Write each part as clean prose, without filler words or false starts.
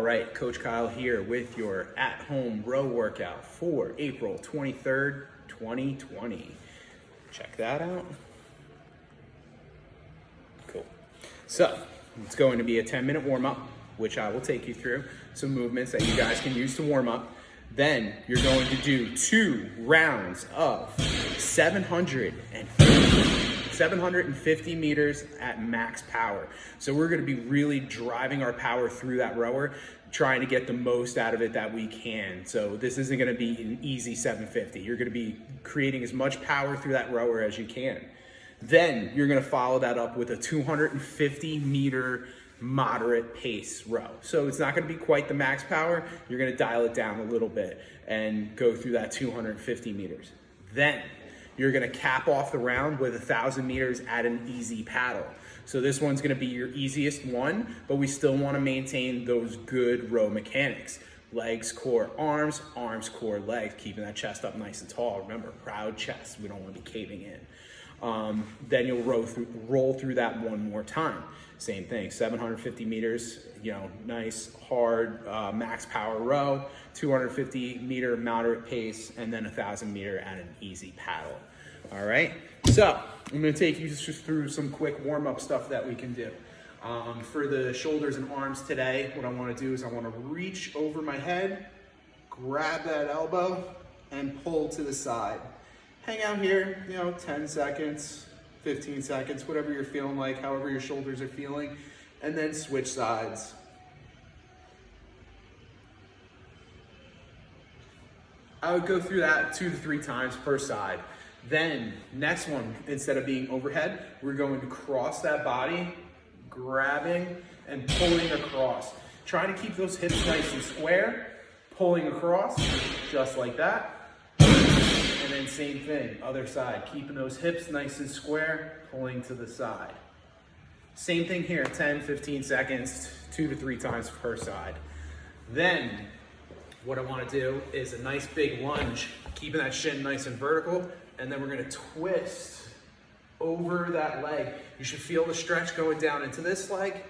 right, Coach Kyle here with your At Home Row workout for April 23rd, 2020. Check that out. Cool. So, it's going to be a 10-minute warm-up, which I will take you through some movements that you guys can use to warm up. Then you're going to do 2 rounds of 750 meters at max power. So we're going to be really driving our power through that rower, trying to get the most out of it that we can. So this isn't going to be an easy 750. You're going to be creating as much power through that rower as you can. Then you're going to follow that up with a 250 meter moderate pace row. So it's not going to be quite the max power. You're going to dial it down a little bit and go through that 250 meters. Then you're going to cap off the round with 1,000 meters at an easy paddle. So this one's going to be your easiest one, but we still want to maintain those good row mechanics. Legs, core, arms, core, legs, keeping that chest up nice and tall. Remember, proud chest. We don't want to be caving in. Then you'll roll through that one more time. Same thing, 750 meters, nice, hard, max power row, 250 meter moderate pace, and then 1,000 meter at an easy paddle. All right, so I'm gonna take you just through some quick warm-up stuff that we can do. For the shoulders and arms today, what I wanna do is I wanna reach over my head, grab that elbow, and pull to the side. Hang out here, 10 seconds, 15 seconds, whatever you're feeling like, however your shoulders are feeling, and then switch sides. I would go through that 2 to 3 times per side. Then, next one, instead of being overhead, we're going to cross that body, grabbing and pulling across. Trying to keep those hips nice and square, pulling across, just like that. And then same thing, other side, keeping those hips nice and square, pulling to the side. Same thing here, 10, 15 seconds, 2 to 3 times per side. Then, what I wanna do is a nice big lunge, keeping that shin nice and vertical, and then we're gonna twist over that leg. You should feel the stretch going down into this leg,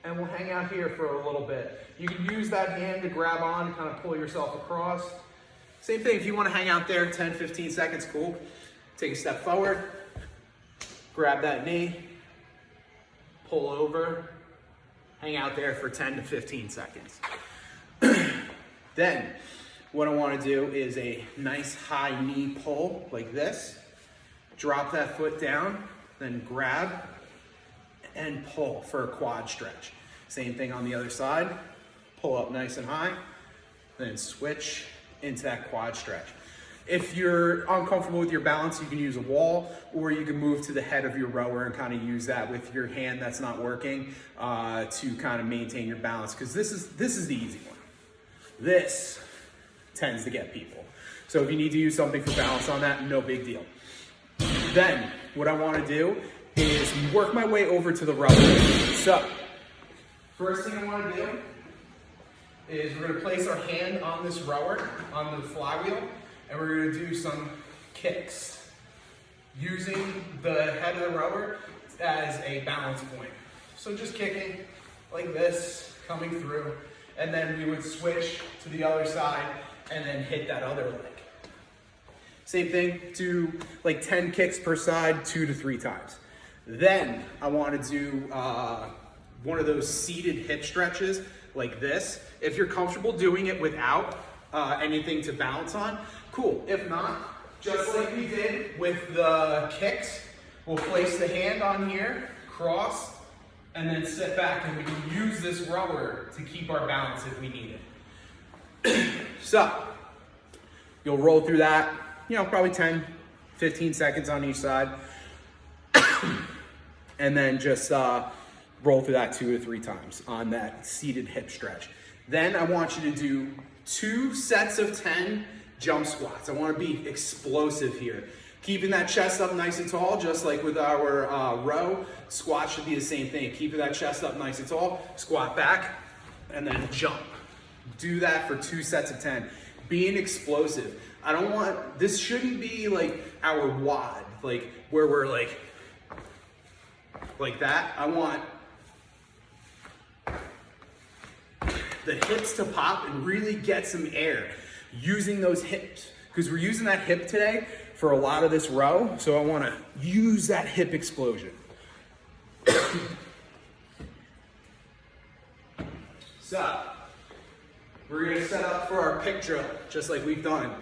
and we'll hang out here for a little bit. You can use that hand to grab on and kind of pull yourself across. Same thing, if you want to hang out there 10, 15 seconds, cool. Take a step forward, grab that knee, pull over, hang out there for 10 to 15 seconds. Then, what I want to do is a nice high knee pull like this. Drop that foot down, then grab and pull for a quad stretch. Same thing on the other side. Pull up nice and high, then switch into that quad stretch. If you're uncomfortable with your balance, you can use a wall, or you can move to the head of your rower and kind of use that with your hand that's not working to kind of maintain your balance, because this is the easy one. This tends to get people. So if you need to use something for balance on that, no big deal. Then what I want to do is work my way over to the rower. So first thing I want to do is we're going to place our hand on this rower, on the flywheel, and we're going to do some kicks using the head of the rower as a balance point. So just kicking like this, coming through, and then we would switch to the other side and then hit that other leg. Same thing, do like 10 kicks per side, 2 to 3 times. Then I want to do one of those seated hip stretches like this. If you're comfortable doing it without anything to balance on, cool. If not, just like we did with the kicks, we'll place the hand on here, cross, and then sit back, and we can use this rower to keep our balance if we need it. So, you'll roll through that, probably 10, 15 seconds on each side. And then just roll through that 2 to 3 times on that seated hip stretch. Then I want you to do 2 sets of 10 jump squats. I want to be explosive here. Keeping that chest up nice and tall, just like with our row. Squat should be the same thing. Keeping that chest up nice and tall, squat back, and then jump. Do that for 2 sets of 10. Being explosive. This shouldn't be like our WOD, like where we're like that. I want the hips to pop and really get some air using those hips, because we're using that hip today for a lot of this row. So I want to use that hip explosion. So we're going to set up for our pick drill, just like we've done.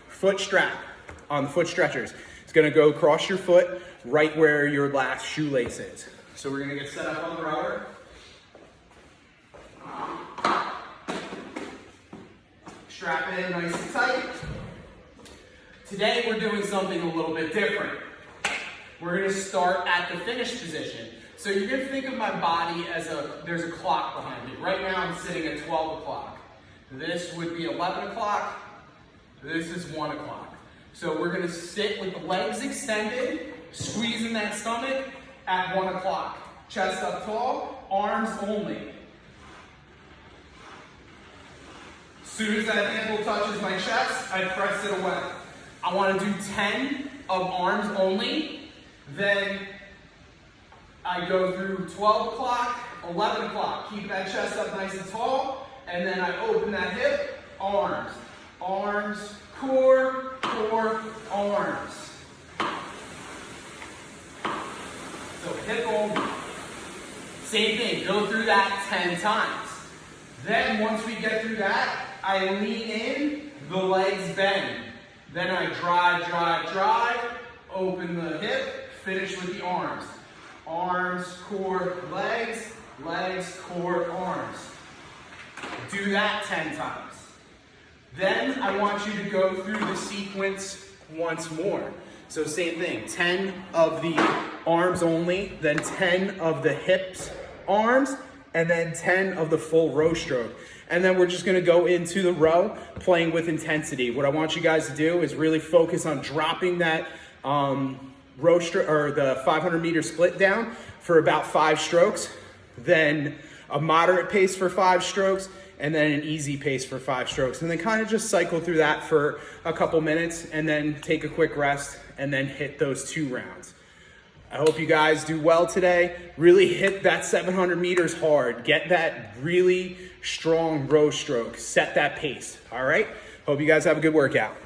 Foot strap on the foot stretchers. It's going to go across your foot right where your last shoelace is. So we're going to get set up on the rower. Strap it in nice and tight. Today we're doing something a little bit different. We're going to start at the finish position. So you're going to think of my body as there's a clock behind me. Right now I'm sitting at 12 o'clock. This would be 11 o'clock. This is 1 o'clock. So we're going to sit with the legs extended, squeezing that stomach at 1 o'clock. Chest up tall, arms only. As soon as that ankle touches my chest, I press it away. I want to do 10 of arms only. Then I go through 12 o'clock, 11 o'clock. Keep that chest up nice and tall. And then I open that hip, arms, arms, core, core, arms. So hip only. Same thing, go through that 10 times. Then once we get through that, I lean in, the legs bend. Then I drive, drive, drive, open the hip, finish with the arms. Arms, core, legs, legs, core, arms. Do that 10 times. Then I want you to go through the sequence once more. So same thing, 10 of the arms only, then 10 of the hips, arms, and then 10 of the full row stroke. And then we're just gonna go into the row, playing with intensity. What I want you guys to do is really focus on dropping that row stroke, or the 500-meter split down for about 5 strokes, then a moderate pace for 5 strokes, and then an easy pace for 5 strokes. And then kind of just cycle through that for a couple minutes, and then take a quick rest, and then hit those 2 rounds. I hope you guys do well today. Really hit that 700 meters hard. Get that really strong row stroke. Set that pace, all right? Hope you guys have a good workout.